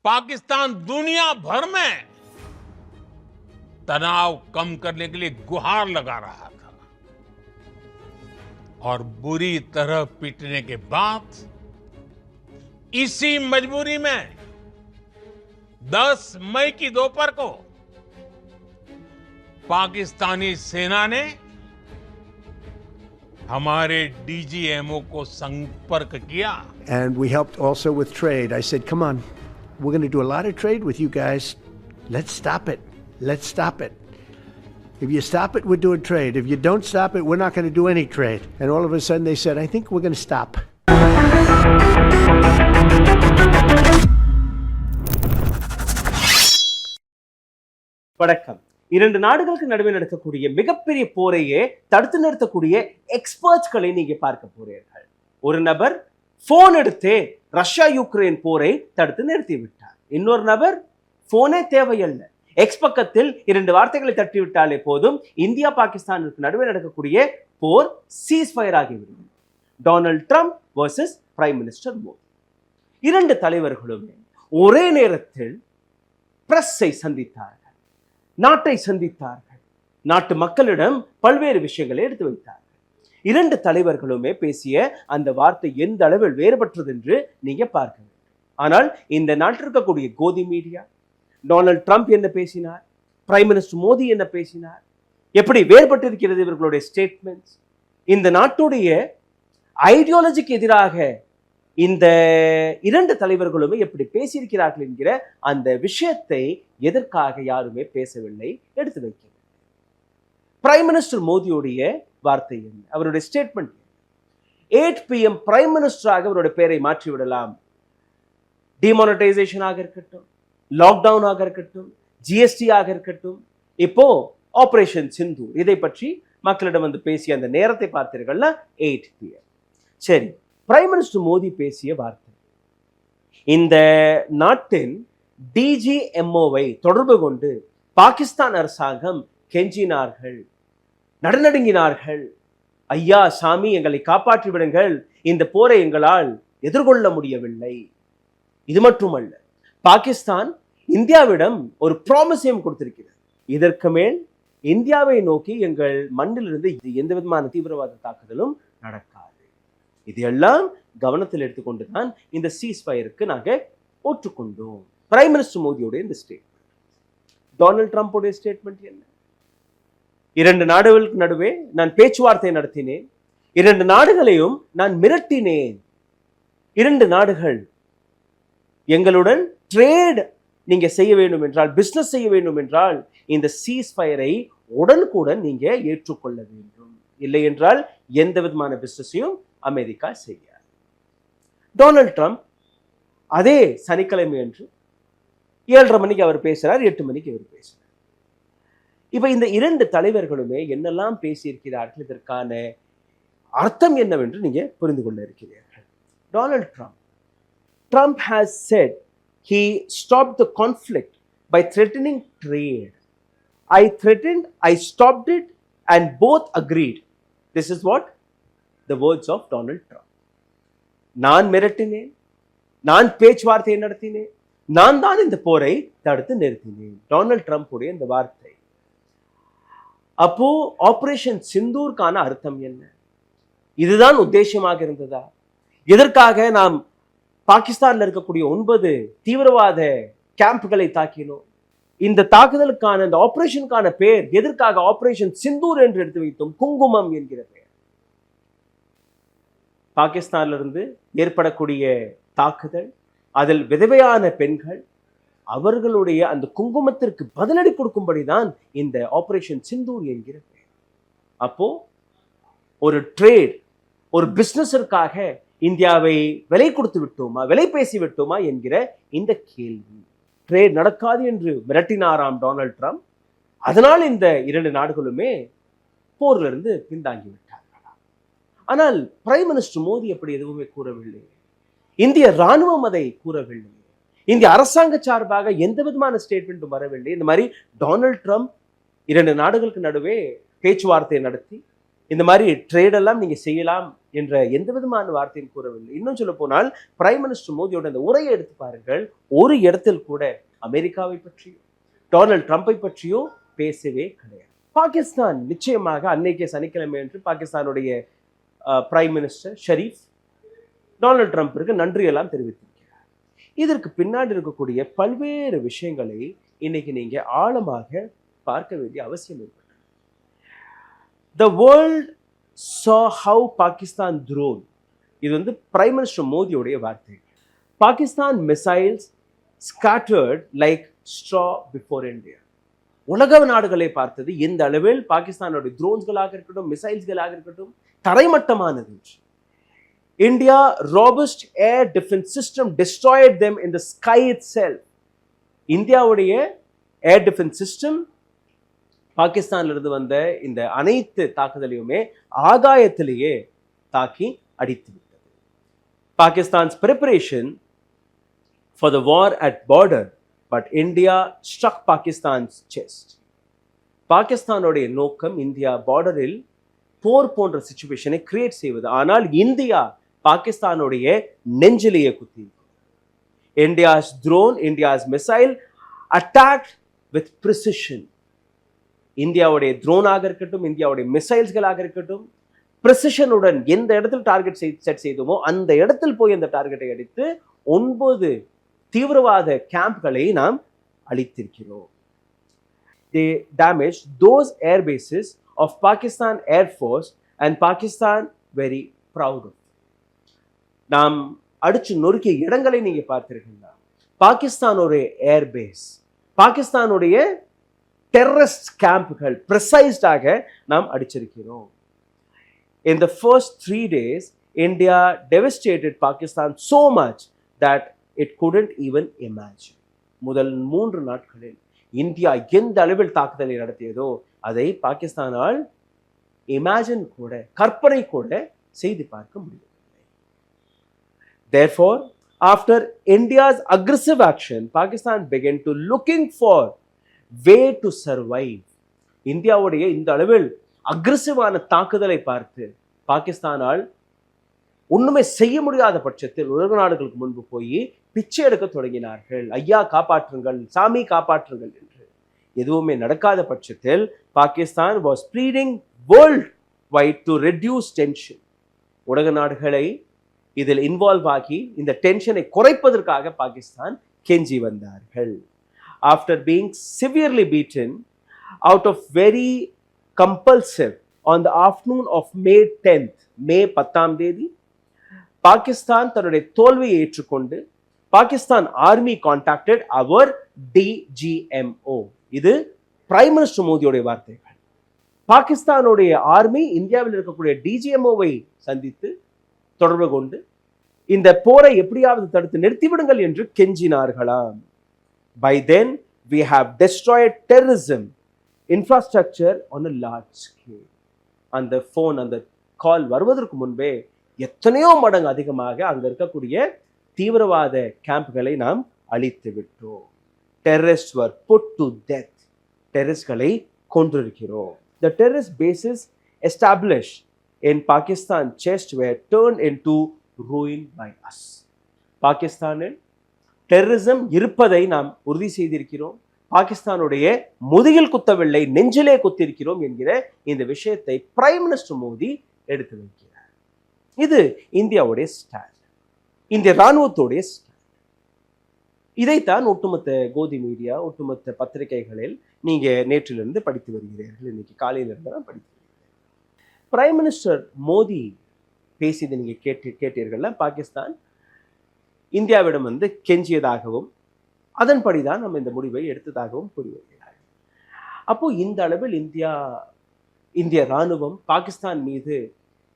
पाकिस्तान दुनिया भर में तनाव कम करने के लिए गुहार लगा रहा था और बुरी तरह पीटने के बाद इसी मजबूरी में 10 मई की दोपहर को पाकिस्तानी सेना ने हमारे डीजीएमओ को संपर्क किया. And we helped also with trade. I said, come on, we're going to do a lot of trade with you guys. Let's stop it. Let's stop it. If you stop it, we're doing trade. If you don't stop it, we're not going to do any trade. And all of a sudden they said, I think we're going to stop. வணக்கம். இரண்டு நாடுகளுக்கு நடுவே நடக்கக்கூடிய மிகப்பெரிய போரையே தடுத்து நிறுத்தக்கூடிய எக்ஸ்பர்ட்ஸ்களை நீங்க பார்க்க போறீர்கள். ஒரு நபர் போன் எடுத்தே ரஷ்யா யுக்ரைன் போரை தடுத்து நிறுத்தி விட்டார். இன்னொரு நபர் போனே தேவையல்ல, எக்ஸ் பக்கத்தில் 2 வார்த்தைகளை தட்டிவிட்டாலே போதும் இந்தியா பாகிஸ்தானுக்கு நடுவே நடக்கக்கூடிய போர் சீஸ்ஃபயர் ஆகிவிடும். Donald Trump versus prime minister Modi. 2 தலைவர்களுமே ஒரே நேரத்தில் பிரஸ்ஸை சந்தித்தார்கள், நாட்டை சந்தித்தார்கள், நாட்டு மக்களிடம் பல்வேறு விஷயங்களை எடுத்து வைத்தார்கள். 2 தலைவர்களுமே பேசிய அந்த வார்த்தை எந்த அளவில் வேறுபட்டது என்று நீங்க பார்க்க வேண்டும். ஆனால் இந்த நாட்டில் இருக்கக்கூடிய கோதி மீடியா டொனால்ட் ட்ரம்ப் என்ன பேசினார், பிரைம் மினிஸ்டர் மோடி என்ன பேசினார், எப்படி வேறுபட்டிருக்கிறது இவர்களுடைய ஸ்டேட்மெண்ட்ஸ், இந்த நாட்டுடைய ஐடியாலஜிக்கு எதிராக இந்த 2 தலைவர்களுமே எப்படி பேசியிருக்கிறார்கள் என்கிற அந்த விஷயத்தை எதற்காக யாருமே பேசவில்லை, எடுத்து வைக்கவில்லை. பிரைம் மினிஸ்டர் மோடியுடைய வார்த்தை என்ன, அவருடைய ஸ்டேட்மெண்ட் 8 PM பிரைம் மினிஸ்டராக அவருடைய பெயரை மாற்றிவிடலாம். டிமானிட்டைசேஷன் ஆக இருக்கட்டும், லாக்டவுன் ஆக இருக்கட்டும், ஜிஎஸ்டி ஆக இருக்கட்டும், இப்போ ஆபரேஷன் சிந்தூர், இதை பற்றி மக்களிடம் வந்து பேசிய அந்த நேரத்தை பார்த்தீர்கள்னா 8 PM. சரி, பிரைம் மினிஸ்டர் மோடி பேசிய வார்த்தை, இந்த நாட்டின் டிஜிஎம்ஓவை தொடர்பு கொண்டு பாகிஸ்தான் அரசாங்கம் கெஞ்சினார்கள், நடுநடுங்கினார்கள். ஐயா சாமி, எங்களை காப்பாற்றி விடுங்கள், இந்த போரை எங்களால் எதிர்கொள்ள முடியவில்லை. இது மட்டுமல்ல, பாகிஸ்தான் இந்தியாவிடம் ஒரு ப்ராமிஸையும் கொடுத்திருக்கிறது, இதற்கு மேல் இந்தியாவை நோக்கி எங்கள் மண்ணிலிருந்து எந்த விதமான தீவிரவாத தாக்குதலும் நடக்காது. இதையெல்லாம் கவனத்தில் எடுத்துக்கொண்டுதான் இந்த சீஸ்ஃபயருக்கு நாங்கள் ஒற்றுக்கொண்டோம். பிரைம் மினிஸ்டர் மோடியோட இந்த ஸ்டேட்மெண்ட். டொனால்ட் ட்ரம்ப்புடைய ஸ்டேட்மெண்ட் என்ன, 2 நாடுகளுக்கு நடுவே நான் பேச்சுவார்த்தை நடத்தினேன், 2 நாடுகளையும் நான் மிரட்டினேன். 2 நாடுகள் எங்களுடன் ட்ரேட் நீங்க செய்ய வேண்டும் என்றால், பிசினஸ் செய்ய வேண்டும் என்றால் இந்த சீஸ்ஃபயரை உடனுக்குடன் நீங்க ஏற்றுக்கொள்ள வேண்டும், இல்லை என்றால் எந்த விதமான பிசினஸையும் அமெரிக்கா செய்யாது. டொனால்ட் ட்ரம்ப் அதே சனிக்கிழமை அன்று 7:30 மணிக்கு அவர் பேசுறார், 8 மணிக்கு அவர் பேசுறார். இப்ப இந்த 2 தலைவர்களுமே என்னெல்லாம் பேசியிருக்கிறார்கள், இதற்கான அர்த்தம் என்னவென்று நீங்க புரிந்து கொள்ள இருக்கிறீர்கள். Donald Trump has said he stopped the conflict by threatening trade. I threatened, I stopped it, and both agreed. This is what the words of Donald Trump. நான் மிரட்டினேன், நான் பேச்சுவார்த்தை நடத்தினேன், நான் தான் இந்த போரை தடுத்து நிறுத்தினேன். டொனால்ட் ட்ரம்ப் உடைய இந்த வார்த்தை. அப்போ ஆபரேஷன் சிந்தூர்கான அர்த்தம் என்ன, இதுதான் உத்தேசமாக இருந்ததா? எதற்காக நாம் பாகிஸ்தான்ல இருக்கக்கூடிய 9 தீவிரவாத கேம்புகளை தாக்கினோம்? இந்த தாக்குதலுக்கான இந்த ஆபரேஷனுக்கான பெயர் எதற்காக ஆபரேஷன் சிந்தூர் என்று எடுத்து வைத்தோம்? குங்குமம் என்கிற பெயர். பாகிஸ்தான்ல இருந்து ஏற்படக்கூடிய தாக்குதல், அதில் விதவையான பெண்கள், அவர்களுடைய அந்த குங்குமத்திற்கு பதிலடி கொடுக்கும்படிதான் இந்த ஆபரேஷன் சிந்தூர் என்கிற பெயர். அப்போ ஒரு ட்ரேட், ஒரு பிசினஸிற்காக இந்தியாவை விலை கொடுத்து விட்டோமா, விலை பேசி விட்டோமா என்கிற இந்த கேள்வி. ட்ரேட் நடக்காது என்று மிரட்டினாராம் டொனால்ட் ட்ரம்ப். அதனால் இந்த 2 நாடுகளுமே போர்ல இருந்து பின்தாங்கி விட்டார்களா? ஆனால் பிரைம் மினிஸ்டர் மோடி அப்படி எதுவுமே கூறவில்லை, இந்திய ராணுவம் அதை கூறவில்லை, இந்திய அரசாங்க சார்பாக எந்த விதமான ஸ்டேட்மெண்ட்டும் வரவில்லை. இந்த மாதிரி டொனால்ட் ட்ரம்ப் 2 நாடுகளுக்கு நடுவே பேச்சுவார்த்தை நடத்தி இந்த மாதிரி ட்ரேடெல்லாம் நீங்க செய்யலாம் என்ற எந்த விதமான வார்த்தையும் கூறவில்லை. இன்னும் சொல்ல போனால் பிரைம் மினிஸ்டர் மோடியோட அந்த உரையை எடுத்து பாருங்கள், ஒரு இடத்தில் கூட அமெரிக்காவை பற்றியோ டொனால்ட் ட்ரம்பை பற்றியோ பேசவே கிடையாது. பாகிஸ்தான் நிச்சயமாக அன்னைக்கே சனிக்கிழமை என்று பாகிஸ்தானுடைய பிரைம் மினிஸ்டர் ஷரீஃப் டொனால்ட் ட்ரம்பிற்கு நன்றியெல்லாம் தெரிவித்திருக்கிறார். இதற்கு பின்னாடி இருக்கக்கூடிய பல்வேறு விஷயங்களை இன்னைக்கு நீங்க ஆழமாக பார்க்க வேண்டிய அவசியம் ஏற்பட்டது. The world saw how Pakistan drone. இது வந்து பிரைம் மினிஸ்டர் மோடியோடைய வார்த்தை. Pakistan missiles scattered like straw before India. உலக நாடுகளை பார்த்தது எந்த அளவில் பாகிஸ்தானுடைய ட்ரோன்ஸ்களாக இருக்கட்டும், மிசைல்ஸ்களாக இருக்கட்டும் தரைமட்டமானது. India robust air defense system destroyed them in the sky itself. இந்தியாவுடைய ஏர் டிஃபென்ஸ் சிஸ்டம் பாகிஸ்தான்ல இருந்து வந்த இந்த அனைத்து தாக்குதலையுமே ஆகாயத்திலேயே தாக்கி அடித்து விட்டது. Pakistan's preparation for the war at border, but India struck Pakistan's chest. பாகிஸ்தானுடைய நோக்கம் இந்தியா பார்டரில் போர் போன்ற சிச்சுவேஷனை கிரியேட் செய்வது. ஆனால் இந்தியா பாகிஸ்தானுடைய நெஞ்சிலேயே குத்தி. India's drone, India's missile attacked with precision. இந்தியாவுடைய ட்ரோனாக இருக்கட்டும், இந்தியாவுடைய மிசைல்ஸ்களாக இருக்கட்டும், ப்ரெசிஷனுடன் எந்த இடத்தில் டார்கெட் செட் செய்தோமோ அந்த இடத்தில் போய் அந்த டார்கெட்டை அடித்து 9 தீவிரவாத கேம்ப்களை நாம் அழித்திருக்கிறோம். They damaged those air bases of Pakistan Air Force and Pakistan very proud of. நாம் அடிச்சு நொறுக்கிய இடங்களை நீங்க பார்த்திருக்கீங்களா? பாகிஸ்தானுடைய ஏர்பேஸ், பாகிஸ்தானுடைய டெரரிஸ்ட் கேம்புகள் ப்ரிசைஸ்டாக நாம் அடிச்சிருக்கிறோம். In the first 3 days, India devastated Pakistan so much that it couldn't even imagine. முதல் 3 நாட்களில் இந்தியா எந்த அளவில் தாக்குதலை நடத்தியதோ அதை பாகிஸ்தானால் இமேஜின் கூட, கற்பனை கூட செய்து பார்க்க முடியவில்லை. Therefore, after India's aggressive action, Pakistan began to looking for way to survive. இந்தியாவுடைய இந்த அளவில் அக்ரெசிவான தாக்குதலை பார்த்து பாகிஸ்தானால் ஒண்ணுமே செய்ய முடியாத பட்சத்தில் உலக நாடுகளுக்கு முன்பு போய் பிச்சை எடுக்க தொடங்கினார்கள். ஐயா காப்பாற்றுங்கள், சாமி காப்பாற்றுங்கள் என்று. எதுவுமே நடக்காத பட்சத்தில் Pakistan was pleading worldwide to reduce tension. உலக நாடுகளை இதில் இன்வால்வ் ஆகி இந்த டென்ஷனை குறைப்பதற்காக பாகிஸ்தான் கெஞ்சி வந்தார்கள். After being severely beaten out of very compulsive on the afternoon of May 10th, மே 10ஆம் தேதி பாகிஸ்தான் தன்னுடைய தோல்வியை ஏற்றுக்கொண்டு பாகிஸ்தான் ஆர்மி கான்டாக்டட் அவர் DGMO. இது பிரைம் மினிஸ்டர் மோடியோடைய வார்த்தைகள். பாகிஸ்தானுடைய ஆர்மி இந்தியாவில் இருக்கக்கூடிய DGMOவை சந்தித்து தொடர்பு கொண்டு இந்த போரை எப்படியாவது தடுத்து நிறுத்திவிடுங்கள் என்று கெஞ்சினார்களாம். By then we have destroyed terrorism infrastructure on a large scale. அந்த போன், அந்த கால் வருவதற்கு முன்பே எத்தனையோ மடங்கு அதிகமாக அங்க இருக்கக்கூடிய தீவிரவாத கேம்புகளை நாம் அழித்து விட்டோம். Terrorists were put to death. டெரரிஸ்ட்களை கொன்றிருக்கிறோம். The terrorist bases established in Pakistan chest were turned into ruin by us. பாகிஸ்தானில் டெரரிசம் இருப்பதை நாம் உறுதி செய்திருக்கிறோம். பாகிஸ்தானுடைய முதுகில் குத்தவில்லை, நெஞ்சிலே குத்திருக்கிறோம் என்கிற இந்த விஷயத்தை பிரைம் மினிஸ்டர் மோடி எடுத்து வைக்கிறார். இது இந்தியாவுடைய ஸ்டாண்ட், இந்திய ராணுவத்துடைய ஸ்டாண்ட். இதைத்தான் ஒட்டுமொத்த கோதி மீடியா, ஒட்டுமொத்த பத்திரிகைகளில் நீங்க நேற்றிலிருந்து படித்து வருகிறீர்கள். இன்னைக்கு காலையிலிருந்து தான் படித்து வருகிறீர்கள். பிரைம் மினிஸ்டர் மோடி பேசியதை நீங்க கேட்டீர்கள்ல, பாகிஸ்தான் இந்தியாவிடம் வந்து கெஞ்சியதாகவும் அதன்படிதான் நம்ம இந்த முடிவை எடுத்ததாகவும் கூறி வருகிறார். அப்போ இந்த அளவில் இந்திய ராணுவம் பாகிஸ்தான் மீது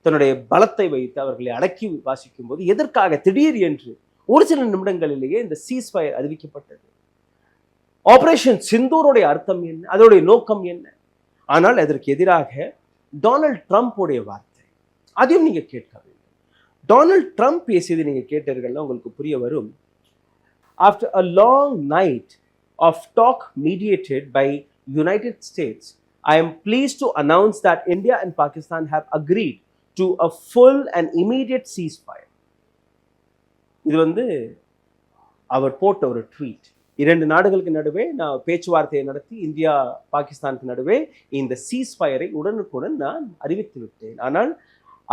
தன்னுடைய பலத்தை வைத்து அவர்களை அடக்கி வாசிக்கும் போது எதற்காக திடீர் என்று ஒரு சில நிமிடங்களிலேயே இந்த சீஸ்ஃபயர் அறிவிக்கப்பட்டது? ஆபரேஷன் சிந்தூருடைய அர்த்தம் என்ன, அதோடைய நோக்கம் என்ன? ஆனால் அதற்கு எதிராக டொனால்ட் ட்ரம்ப்புடைய வார்த்தை, அதையும் நீங்க கேட்க வேண்டும். டொனால்ட் ட்ரம்ப் பேசியது நீங்க கேட்டீர்கள்னா உங்களுக்கு புரிய வரும். After a long night of talk mediated by United States, I am pleased to announce that India and Pakistan have agreed to a full and immediate ceasefire. இது வந்து அவர் போட்ட ஒரு ட்வீட். இரண்டு நாடுகளுக்கு நடுவே நான் பேச்சுவார்த்தையை நடத்தி இந்தியா பாகிஸ்தானுக்கு நடுவே இந்த சீஸ்ஃபயரை உடனுக்குடன் நான் அறிவித்து விட்டேன். ஆனால்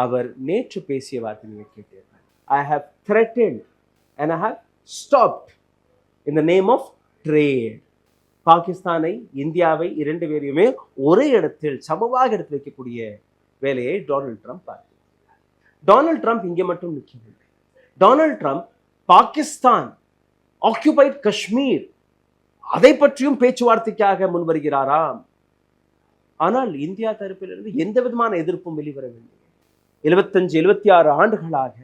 அவர் நேற்று பேசிய வார்த்தை நீங்கள் கேட்டீர்கள். I have threatened and I have stopped in the name of trade. பாகிஸ்தானை, இந்தியாவை இரண்டு பேரையுமே ஒரே இடத்தில் சமமாக எடுத்து வைக்கக்கூடிய வேலையை டொனால்ட் ட்ரம்ப் பார்த்தார். டொனால்ட் ட்ரம்ப் இங்கே மட்டும் நிற்கவில்லை. Donald Trump Pakistan occupied Kashmir அதை பற்றியும் பேச்சுவார்த்தைக்காக முன்வருகிறாராம். ஆனால் இந்தியா தரப்பிலிருந்து எந்த விதமான எதிர்ப்பும் வெளிவரவில்லை. 75-76 ஆண்டுகளாக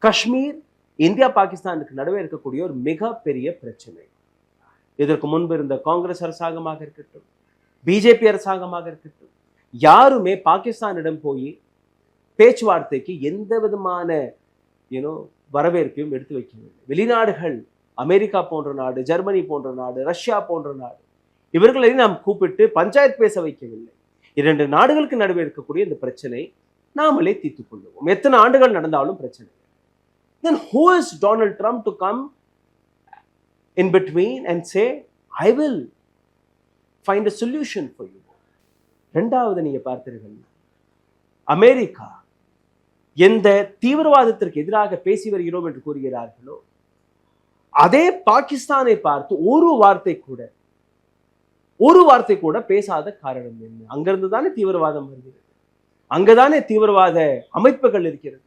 காஷ்மீர் இந்தியா பாகிஸ்தானுக்கு நடுவே இருக்கக்கூடிய ஒரு மிகப்பெரிய பிரச்சனை. இதற்கு முன்பு இருந்த காங்கிரஸ் அரசாங்கமாக இருக்கட்டும், பிஜேபி அரசாங்கமாக இருக்கட்டும், யாருமே பாகிஸ்தானிடம் போய் பேச்சுவார்த்தைக்கு எந்த விதமான வரவேற்பையும் எடுத்து வைக்கவில்லை. வெளிநாடுகள், அமெரிக்கா போன்ற நாடு, ஜெர்மனி போன்ற நாடு, ரஷ்யா போன்ற நாடு, இவர்களை நாம் கூப்பிட்டு பஞ்சாயத்து பேச வைக்கவில்லை. இரண்டு நாடுகளுக்கு நடுவே இருக்கக்கூடிய இந்த பிரச்சனை நாமளே தீர்த்துக் கொள்ளுவோம். எத்தனை ஆண்டுகள் நடந்தாலும் பிரச்சனை. Then who is Donald Trump to come in between and say, I will find a solution for you? இரண்டாவது நீங்க பார்த்தீர்கள், அமெரிக்கா எந்த தீவிரவாதத்திற்கு எதிராக பேசி வருகிறோம் என்று கூறுகிறார்களோ அதே பாகிஸ்தானை பார்த்து ஒரு வார்த்தை கூட பேசாத காரணம் என்ன? அங்கிருந்து தானே தீவிரவாதம் வருகிறது, அங்கதானே தீவிரவாத அமைப்புகள் இருக்கிறது.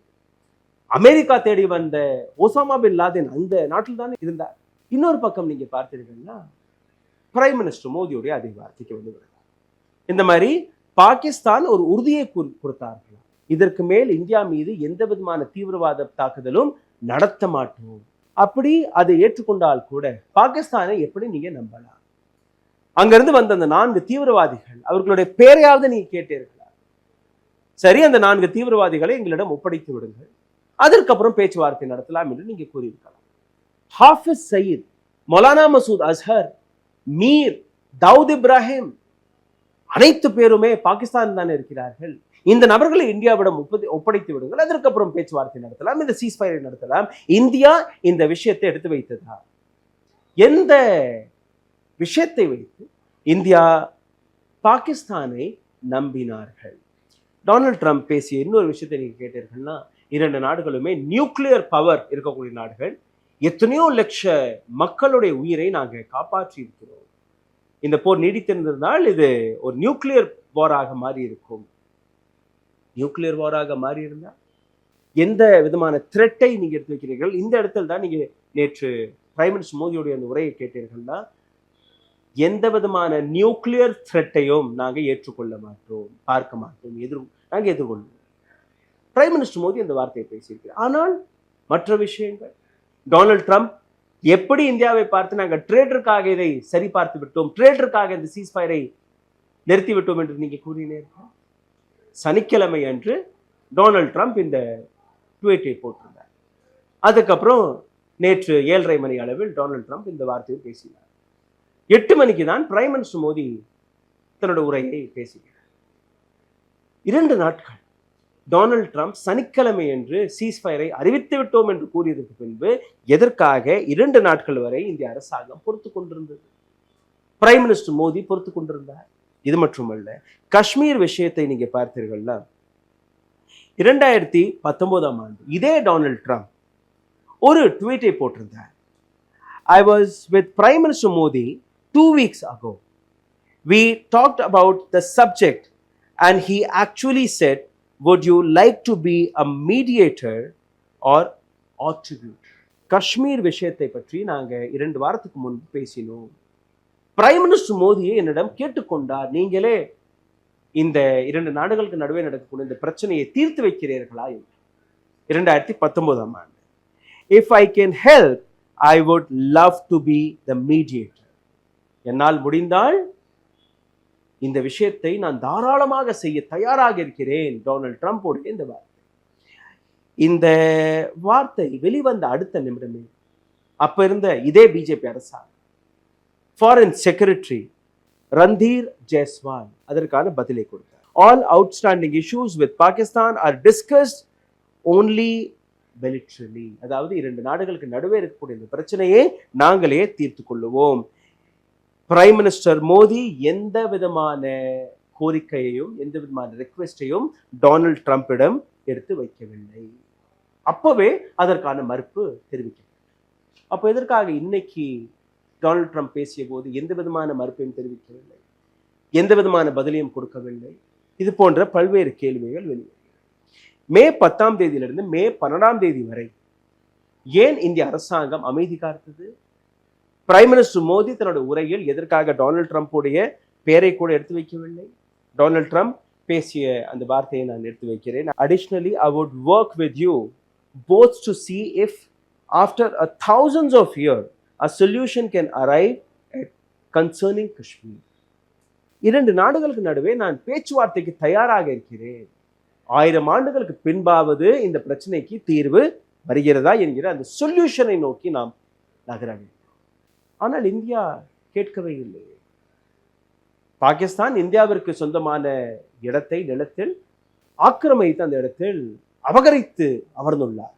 அமெரிக்கா தேடி வந்த ஒசாமா பின் லாதன் அந்த நாட்டில் தானே இருந்தார். இன்னொரு பக்கம் நீங்க பார்த்தீர்கள்னா பிரைம் மினிஸ்டர் மோடியுடைய அதே வார்த்தைக்கு வந்து இந்த மாதிரி பாகிஸ்தான் ஒரு உறுதியை கொடுத்தார்கள், இதற்கு மேல் இந்தியா மீது எந்த விதமான தீவிரவாத தாக்குதலும் நடத்த மாட்டோம். அப்படி அதை ஏற்றுக்கொண்டால் கூட பாகிஸ்தானை எப்படி நீங்க நம்பலாம்? அங்கிருந்து வந்த அந்த 4 தீவிரவாதிகள், அவர்களுடைய பேரையாவது நீங்க கேட்டீர்களா? சரி, அந்த 4 தீவிரவாதிகளை எங்களிடம் ஒப்படைத்து விடுங்கள், அதற்கப்புறம் பேச்சுவார்த்தை நடத்தலாம் என்று நீங்க கூறியிருக்கலாம். ஹாஃபிஸ் சயீத், மௌலானா மசூத் அஸ்ஹர், மீர், தாவூத் இப்ராஹிம் அனைத்து பேருமே பாகிஸ்தான் தானே இருக்கிறார்கள். இந்த நபர்களை இந்தியாவிடம் ஒப்படைத்து விடுங்கள், அதற்கப்புறம் பேச்சுவார்த்தை நடத்தலாம், இந்த சீஸ்ஃபயரை நடத்தலாம். இந்தியா இந்த விஷயத்தை எடுத்து வைத்ததா? எந்த விஷயத்தை வைத்து இந்தியா பாகிஸ்தானை நம்பினார்கள்? டொனால்ட் ட்ரம்ப் பேசிய இன்னொரு விஷயத்தை நீங்க கேட்டீர்கள்னா, இரண்டு நாடுகளுமே நியூக்ளியர் பவர் இருக்கக்கூடிய நாடுகள், எத்தனையோ லட்ச மக்களுடைய உயிரை நாங்கள் காப்பாற்றி இருக்கிறோம். இந்த போர் நீடித்திருந்தால் இது ஒரு நியூக்ளியர் போராக மாறி இருக்கும். நியூக்ளியர் வாராக மாறி இருந்தால் எந்த விதமான த்ரெட்டை நீங்க எடுத்து வைக்கிறீர்கள்? இந்த இடத்துல தான் நீங்க நேற்று பிரைம் மினிஸ்டர் மோடியுடைய அந்த உரையை கேட்டீர்கள்னா, எந்த விதமான நியூக்ளியர் த்ரெட்டையும் நாங்கள் ஏற்றுக்கொள்ள மாட்டோம், பார்க்க மாட்டோம், நாங்கள் எதிர்கொள்வோம். பிரைம் மினிஸ்டர் மோடி அந்த வார்த்தையை பேசியிருக்கிறார். ஆனால் மற்ற விஷயங்கள், டொனால்ட் ட்ரம்ப் எப்படி இந்தியாவை பார்த்து நாங்கள் ட்ரேடருக்காக இதை சரி பார்த்து விட்டோம், ட்ரேடருக்காக இந்த சீஸ்ஃபயரை நிறுத்தி விட்டோம் என்று நீங்க கூறினீர்கள். சனிக்கிழமை அன்று டொனால்ட் ட்ரம்ப் இந்த ட்வீட்டை போட்டிருந்தார். அதுக்கப்புறம் நேற்று 7:30 மணி அளவில் டொனால்ட் ட்ரம்ப் இந்த வார்த்தையை பேசினார். 8 மணிக்கு தான் பிரைம் மினிஸ்டர் மோடி தன்னோட உரையை பேசுகிறார். 2 நாட்கள் டொனால்ட் ட்ரம்ப் சனிக்கிழமை என்று சீஸ்ஃபயரை அறிவித்து விட்டோம் என்று கூறியதற்கு பின்பு எதற்காக 2 நாட்கள் வரை இந்திய அரசாங்கம் பொறுத்து கொண்டிருந்தது? பிரைம் மினிஸ்டர் மோடி பொறுத்து கொண்டிருந்தார். இது மட்டுமல்ல, காஷ்மீர் விஷயத்தை நீங்க பார்த்தீர்கள்னா 2019 ஆண்டு இதே டொனால்ட் ட்ரம்ப் ஒரு ட்வீட்டை போட்டிருந்தார். I was with Prime Minister Modi 2 weeks ago. We talked about the subject and he actually said, would you like to be a mediator or attribute? Kashmir விஷயத்தை பற்றி நாங்க 2 வாரத்துக்கு முன்பு பேசினோம். பிரைம் மினிஸ்டர் மோடியை என்னிடம் கேட்டுக்கொண்டார், நீங்களே இந்த 2 நாடுகளுக்கு நடுவே நடக்கக்கூடிய இந்த பிரச்சனையை தீர்த்து வைக்கிறீர்களா என்று. 2019 ஆண்டு. If I can help, I would love to be the mediator. என்னால் முடிந்தால் இந்த விஷயத்தை நான் தாராளமாக செய்ய தயாராக இருக்கிறேன். டொனால்ட் ட்ரம்போடைய இந்த வார்த்தை. இந்த வார்த்தை வெளிவந்த அடுத்த நிமிடமே அப்ப இருந்த இதே பிஜேபி அரசாங்கம் ஃபாரின் செக்ரட்டரி ரந்தீர் ஜெய்ஸ்வால் அதற்கான பதிலை கொடுத்தார். All outstanding issues with Pakistan are discussed only militarily. அதாவது இரண்டு நாடுகளுக்கு நடுவே இருக்கக்கூடிய இந்த பிரச்சனையை நாங்களே தீர்த்து கொள்ளுவோம். பிரைம் மினிஸ்டர் மோடி எந்த விதமான கோரிக்கையையும் எந்த விதமான ரெக்வெஸ்டையும் டொனால்ட் ட்ரம்பிடம் எடுத்து வைக்கவில்லை. அப்பவே அதற்கான மறுப்பு தெரிவிக்கப்பட்டது. அப்போ எதற்காக இன்னைக்கு டொனால்ட் ட்ரம்ப் பேசிய போது எந்த விதமான மறுப்பையும் தெரிவிக்கவில்லை, எந்த விதமான பதிலையும் கொடுக்கவில்லை? இது போன்ற பல்வேறு கேள்விகள் வெளியே. மே 10ஆம் தேதியிலிருந்து மே 12ஆம் தேதி வரை ஏன் இந்திய அரசாங்கம் அமைதி காத்தது? பிரைம் மினிஸ்டர் மோடி தன்னுடைய உரையில் எதற்காக டொனால்ட் ட்ரம்ப்புடைய பெயரை கூட எடுத்து வைக்கவில்லை? டொனால்ட் ட்ரம்ப் பேசிய அந்த வார்த்தையை நான் எடுத்து வைக்கிறேன். Additionally, I would work with you both to see if after thousands of years a solution can arrive at concerning Kashmir. இரண்டு நாடுகளுக்கு நடுவே நான் பேச்சுவார்த்தைக்கு தயாராக இருக்கிறேன். 1000 ஆண்டுகளுக்கு பின்பாவது இந்த பிரச்சனைக்கு தீர்வு வருகிறதா என்கிற அந்த சொல்யூஷனை நோக்கி நாம் நகர வேண்டும். ஆனால் இந்தியா கேட்கவே இல்லை. பாகிஸ்தான் இந்தியாவிற்கு சொந்தமான இடத்தை நிலத்தில் ஆக்கிரமித்து அந்த இடத்தில் அபகரித்து அமர்ந்துள்ளார்.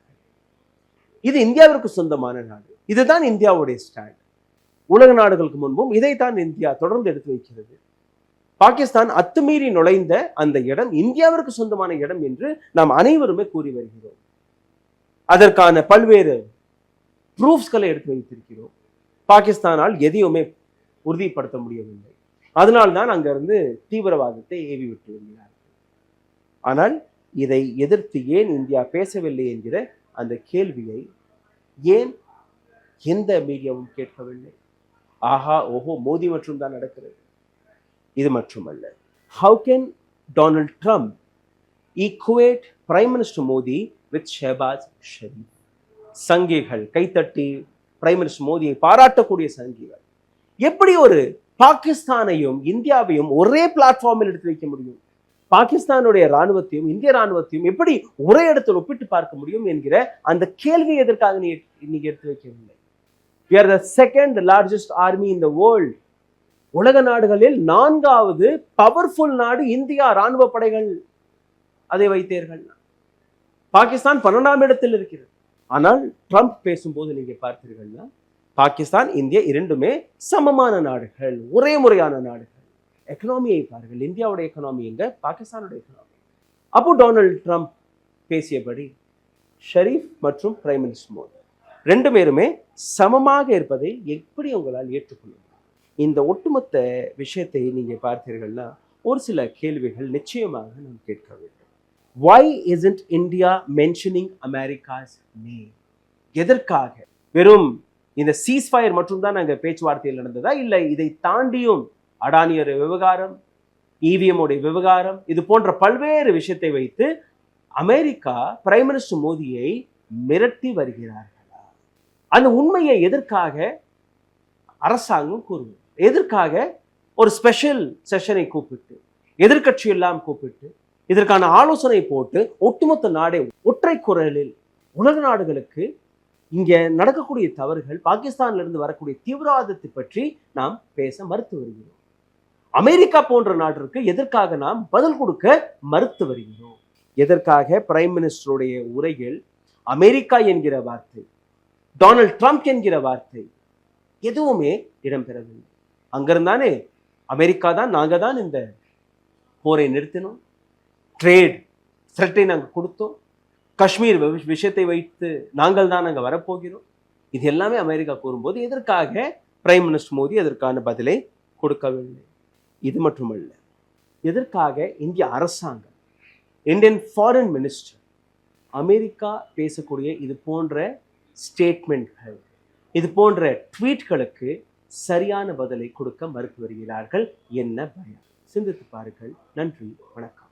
இது இந்தியாவிற்கு சொந்தமான நாடு. இதுதான் இந்தியாவுடைய ஸ்டாண்ட். உலக நாடுகளுக்கு முன்பும் இதைத்தான் இந்தியா தொடர்ந்து எடுத்து வைக்கிறது. பாகிஸ்தான் அத்துமீறி நுழைந்த அந்த இடம் இந்தியாவிற்கு சொந்தமான இடம் என்று நாம் அனைவருமே கூறி வருகிறோம். அதற்கான பல்வேறு ப்ரூஃப்ஸ்களை எடுத்து வைத்திருக்கிறோம். பாகிஸ்தானால் எதையுமே உறுதிப்படுத்த முடியவில்லை. அதனால்தான் அங்கிருந்து தீவிரவாதத்தை ஏவி விட்டு வருகிறார்கள். ஆனால் இதை எதிர்த்து ஏன் இந்தியா பேசவில்லை என்கிற அந்த கேள்வியை ஏன் எந்த மீடியாவும் கேட்கவில்லை? ஆஹா ஓஹோ மோடி மற்றும் தான் நடக்கிறது. இது மட்டுமல்ல. How can Donald Trump equate Prime Minister Modi with Shehbaz Sharif? சங்கிகள் கைத்தட்டி பிரைம் மினிஸ்டர் மோடியை பாராட்டக்கூடிய சங்கிகள் எப்படி ஒரு பாகிஸ்தானையும் இந்தியாவையும் ஒரே பிளாட்ஃபார்மில் எடுத்து வைக்க முடியும்? பாகிஸ்தானுடைய ராணுவத்தையும் இந்திய ராணுவத்தையும் எப்படி ஒரே இடத்தில் ஒப்பிட்டு பார்க்க முடியும் என்கிற அந்த கேள்வி எதற்காக நீங்க எடுத்து வைக்கவில்லை? We are the second largest army in the world. உலக நாடுகளில் 4வது பவர்ஃபுல் நாடு இந்தியா. ராணுவ படைகள் அதை வைத்தீர்கள். பாகிஸ்தான் 12ஆம் இடத்தில் இருக்கிறது. ஆனால் ட்ரம்ப் பேசும்போது நீங்க பார்த்தீர்கள்னா பாகிஸ்தான் இந்தியா இரண்டுமே சமமான நாடுகள், ஒரே முறையான நாடுகள். எக்கனாமியை பாருங்கள். இந்தியாவுடைய எக்கனாமி எங்க, பாகிஸ்தானுடைய எக்கனாமி. அப்போ டொனால்ட் ட்ரம்ப் பேசியபடி ஷரீஃப் மற்றும் பிரைம் மினிஸ்டர் மோடி 2 பேருமே சமமாக இருப்பதை எப்படி உங்களால் ஏற்றுக்கொள்ள முடியும்? இந்த ஒட்டுமொத்த விஷயத்தை நீங்க பார்த்தீர்கள்னா ஒரு சில கேள்விகள் நிச்சயமாக நாம் கேட்க வேண்டும். Why isn't India mentioning America's name? எதற்காக? வெறும் இந்த சீஸ்ஃபயர் மட்டும் தான் அங்க பேச்சுவார்த்தையில் நடந்ததா? இல்லை இதை தாண்டியும் அடானியோட விவகாரம், இவிஎம் உடைய விவகாரம், இது போன்ற பல்வேறு விஷயத்தை வைத்து அமெரிக்கா பிரைம் மினிஸ்டர் மோடியை மிரட்டி வருகிறார்களா? அந்த உண்மையை எதற்காக அரசாங்கம் கூறுவது? எதற்காக ஒரு ஸ்பெஷல் செஷனை கூப்பிட்டு எதிர்கட்சி எல்லாம் கூப்பிட்டு இதற்கான ஆலோசனை போட்டு ஒட்டுமொத்த நாடே ஒற்றை குரலில் உலக நாடுகளுக்கு இங்க நடக்கக்கூடிய தவறுகள், பாகிஸ்தான்ல இருந்து வரக்கூடிய தீவிரவாதத்தை பற்றி நாம் பேச மறுத்து வருகிறோம்? அமெரிக்கா போன்ற நாட்டிற்கு எதற்காக நாம் பதில் கொடுக்க மறுத்து வருகிறோம்? எதற்காக பிரைம் மினிஸ்டருடைய உரையில் அமெரிக்கா என்கிற வார்த்தை, டொனால்ட் ட்ரம்ப் என்கிற வார்த்தை எதுவுமே இடம்பெறவில்லை? அங்கிருந்தானே அமெரிக்கா தான் நாங்க தான் இந்த போரை நிறுத்தினோம், ட்ரேட் த்ரெட்டை நாங்கள் கொடுத்தோம், காஷ்மீர் விஷயத்தை வைத்து நாங்கள் தான் அங்கே வரப்போகிறோம், இது எல்லாமே அமெரிக்கா கூறும்போது எதற்காக பிரைம் மினிஸ்டர் மோடி அதற்கான பதிலை கொடுக்கவில்லை? இது மட்டுமல்ல, எதற்காக இந்திய அரசாங்கம், இந்தியன் ஃபாரின் மினிஸ்டர் அமெரிக்கா பேசக்கூடிய இது போன்ற ஸ்டேட்மெண்ட்கள், இது போன்ற ட்வீட்களுக்கு சரியான பதிலை கொடுக்க மறுத்து வருகிறார்கள்? என்ன பயம்? சிந்தித்து பாருங்கள். நன்றி, வணக்கம்.